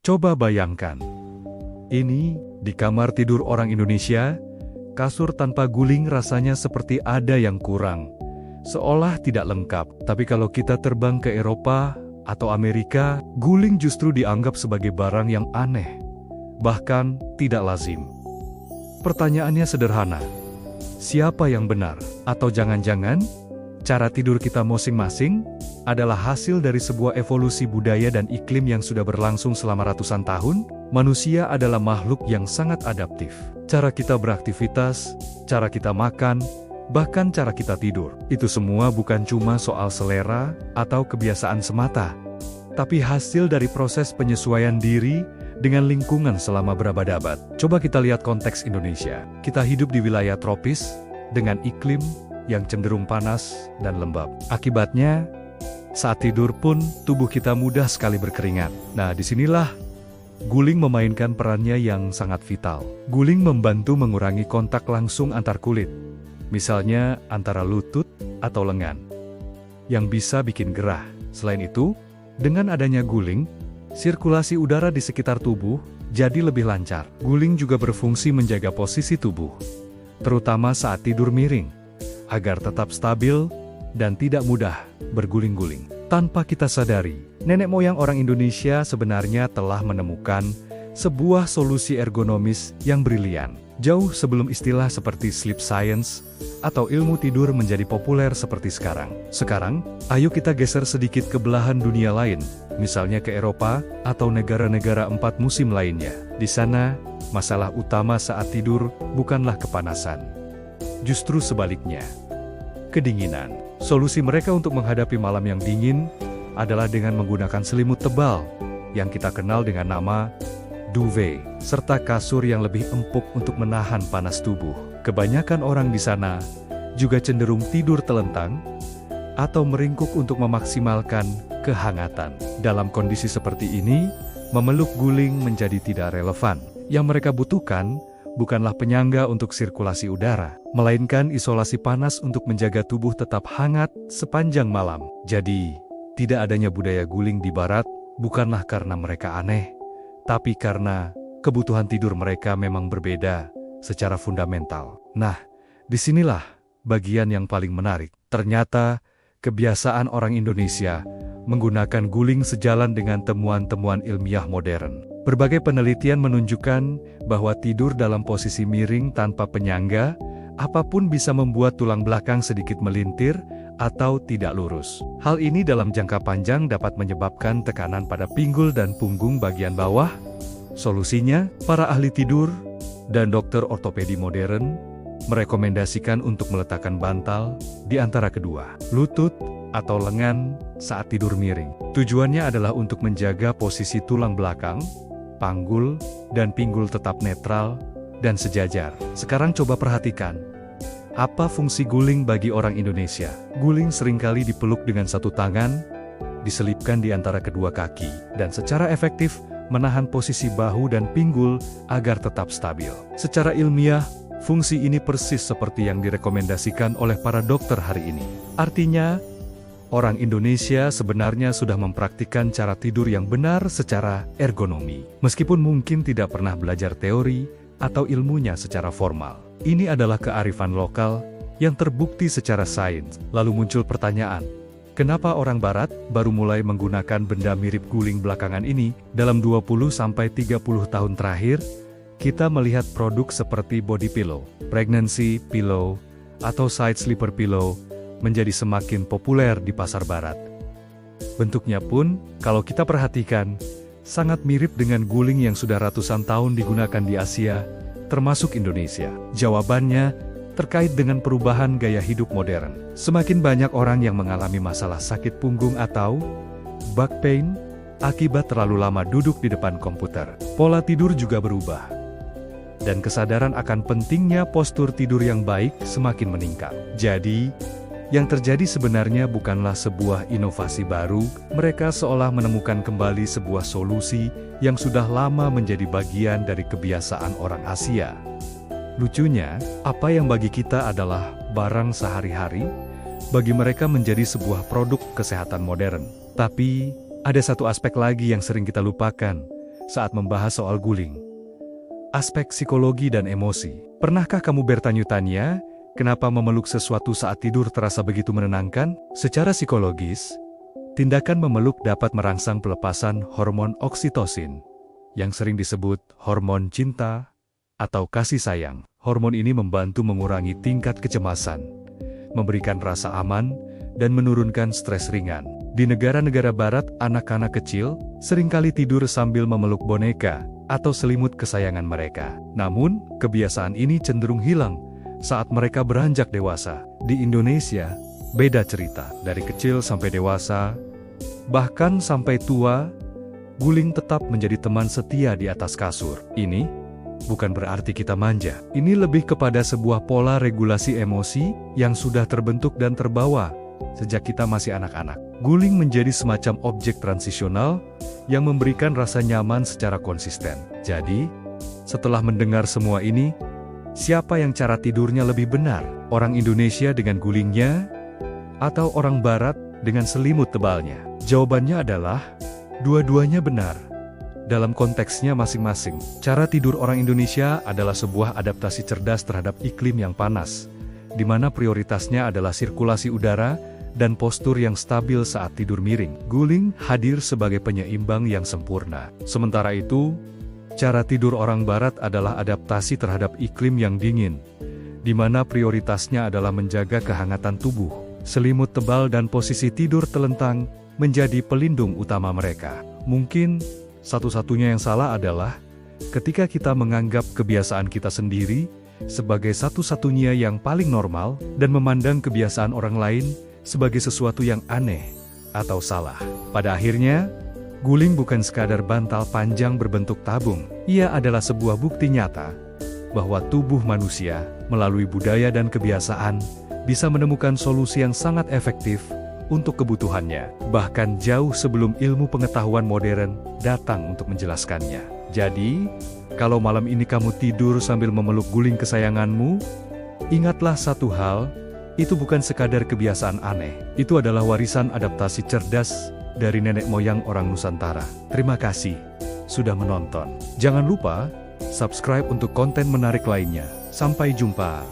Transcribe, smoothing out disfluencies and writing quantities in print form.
Coba bayangkan, ini di kamar tidur orang Indonesia, kasur tanpa guling rasanya seperti ada yang kurang, seolah tidak lengkap. Tapi kalau kita terbang ke Eropa atau Amerika, guling justru dianggap sebagai barang yang aneh, bahkan tidak lazim. Pertanyaannya sederhana, siapa yang benar? Atau jangan-jangan, cara tidur kita masing-masing adalah hasil dari sebuah evolusi budaya dan iklim yang sudah berlangsung selama ratusan tahun? Manusia adalah makhluk yang sangat adaptif. Cara kita beraktivitas, cara kita makan, bahkan cara kita tidur. Itu semua bukan cuma soal selera atau kebiasaan semata, tapi hasil dari proses penyesuaian diri dengan lingkungan selama berabad-abad. Coba kita lihat konteks Indonesia. Kita hidup di wilayah tropis dengan iklim yang cenderung panas dan lembab. Akibatnya, saat tidur pun tubuh kita mudah sekali berkeringat. Nah, disinilah guling memainkan perannya yang sangat vital. Guling membantu mengurangi kontak langsung antar kulit, misalnya antara lutut atau lengan, yang bisa bikin gerah. Selain itu, dengan adanya guling, sirkulasi udara di sekitar tubuh jadi lebih lancar. Guling juga berfungsi menjaga posisi tubuh, terutama saat tidur miring, agar tetap stabil dan tidak mudah berguling-guling. Tanpa kita sadari, nenek moyang orang Indonesia sebenarnya telah menemukan sebuah solusi ergonomis yang brilian, jauh sebelum istilah seperti sleep science atau ilmu tidur menjadi populer seperti sekarang. Sekarang, ayo kita geser sedikit ke belahan dunia lain, misalnya ke Eropa atau negara-negara 4 musim lainnya. Di sana, masalah utama saat tidur bukanlah kepanasan, justru sebaliknya, kedinginan. Solusi mereka untuk menghadapi malam yang dingin adalah dengan menggunakan selimut tebal yang kita kenal dengan nama duvet, serta kasur yang lebih empuk untuk menahan panas tubuh. Kebanyakan orang di sana juga cenderung tidur telentang atau meringkuk untuk memaksimalkan kehangatan. Dalam kondisi seperti ini, memeluk guling menjadi tidak relevan. Yang mereka butuhkan bukanlah penyangga untuk sirkulasi udara, melainkan isolasi panas untuk menjaga tubuh tetap hangat sepanjang malam. Jadi, tidak adanya budaya guling di barat bukanlah karena mereka aneh, tapi karena kebutuhan tidur mereka memang berbeda secara fundamental. Nah, disinilah bagian yang paling menarik. Ternyata, kebiasaan orang Indonesia menggunakan guling sejalan dengan temuan-temuan ilmiah modern. Berbagai penelitian menunjukkan bahwa tidur dalam posisi miring tanpa penyangga, apapun bisa membuat tulang belakang sedikit melintir atau tidak lurus. Hal ini dalam jangka panjang dapat menyebabkan tekanan pada pinggul dan punggung bagian bawah. Solusinya, para ahli tidur dan dokter ortopedi modern merekomendasikan untuk meletakkan bantal di antara kedua lutut atau lengan saat tidur miring. Tujuannya adalah untuk menjaga posisi tulang belakang, panggul, dan pinggul tetap netral dan sejajar. Sekarang coba perhatikan, apa fungsi guling bagi orang Indonesia? Guling seringkali dipeluk dengan satu tangan, diselipkan di antara kedua kaki, dan secara efektif menahan posisi bahu dan pinggul agar tetap stabil. Secara ilmiah, fungsi ini persis seperti yang direkomendasikan oleh para dokter hari ini. Artinya, orang Indonesia sebenarnya sudah mempraktikkan cara tidur yang benar secara ergonomi. Meskipun mungkin tidak pernah belajar teori atau ilmunya secara formal. Ini adalah kearifan lokal yang terbukti secara sains. Lalu muncul pertanyaan, kenapa orang Barat baru mulai menggunakan benda mirip guling belakangan ini? Dalam 20-30 tahun terakhir, kita melihat produk seperti body pillow, pregnancy pillow, atau side sleeper pillow menjadi semakin populer di pasar barat. Bentuknya pun, kalau kita perhatikan, sangat mirip dengan guling yang sudah ratusan tahun digunakan di Asia, termasuk Indonesia. Jawabannya terkait dengan perubahan gaya hidup modern. Semakin banyak orang yang mengalami masalah sakit punggung atau back pain akibat terlalu lama duduk di depan komputer. Pola tidur juga berubah, dan kesadaran akan pentingnya postur tidur yang baik semakin meningkat. Jadi, yang terjadi sebenarnya bukanlah sebuah inovasi baru, mereka seolah menemukan kembali sebuah solusi yang sudah lama menjadi bagian dari kebiasaan orang Asia. Lucunya, apa yang bagi kita adalah barang sehari-hari, bagi mereka menjadi sebuah produk kesehatan modern. Tapi, ada satu aspek lagi yang sering kita lupakan. saat membahas soal guling. Aspek psikologi dan emosi. Pernahkah kamu bertanya-tanya, kenapa memeluk sesuatu saat tidur terasa begitu menenangkan? Secara psikologis, tindakan memeluk dapat merangsang pelepasan hormon oksitosin, yang sering disebut hormon cinta atau kasih sayang. Hormon ini membantu mengurangi tingkat kecemasan, memberikan rasa aman, dan menurunkan stres ringan. Di negara-negara barat, anak-anak kecil seringkali tidur sambil memeluk boneka atau selimut kesayangan mereka. Namun, kebiasaan ini cenderung hilang saat mereka beranjak dewasa. Di Indonesia, beda cerita. Dari kecil sampai dewasa, bahkan sampai tua, guling tetap menjadi teman setia di atas kasur. Ini bukan berarti kita manja. Ini lebih kepada sebuah pola regulasi emosi yang sudah terbentuk dan terbawa sejak kita masih anak-anak. Guling menjadi semacam objek transisional yang memberikan rasa nyaman secara konsisten. Jadi, setelah mendengar semua ini, siapa yang cara tidurnya lebih benar? Orang Indonesia dengan gulingnya, atau orang Barat dengan selimut tebalnya? Jawabannya adalah, dua-duanya benar. Dalam konteksnya masing-masing, cara tidur orang Indonesia adalah sebuah adaptasi cerdas terhadap iklim yang panas, di mana prioritasnya adalah sirkulasi udara dan postur yang stabil saat tidur miring. Guling hadir sebagai penyeimbang yang sempurna. Sementara itu, cara tidur orang Barat adalah adaptasi terhadap iklim yang dingin, di mana prioritasnya adalah menjaga kehangatan tubuh. Selimut tebal dan posisi tidur telentang menjadi pelindung utama mereka. Mungkin satu-satunya yang salah adalah ketika kita menganggap kebiasaan kita sendiri sebagai satu-satunya yang paling normal dan memandang kebiasaan orang lain sebagai sesuatu yang aneh atau salah. Pada akhirnya, guling bukan sekadar bantal panjang berbentuk tabung. Ia adalah sebuah bukti nyata bahwa tubuh manusia, melalui budaya dan kebiasaan, bisa menemukan solusi yang sangat efektif untuk kebutuhannya, bahkan jauh sebelum ilmu pengetahuan modern datang untuk menjelaskannya. Jadi, kalau malam ini kamu tidur sambil memeluk guling kesayanganmu, ingatlah satu hal, itu bukan sekadar kebiasaan aneh. Itu adalah warisan adaptasi cerdas dari nenek moyang orang Nusantara. Terima kasih sudah menonton. Jangan lupa subscribe untuk konten menarik lainnya. Sampai jumpa.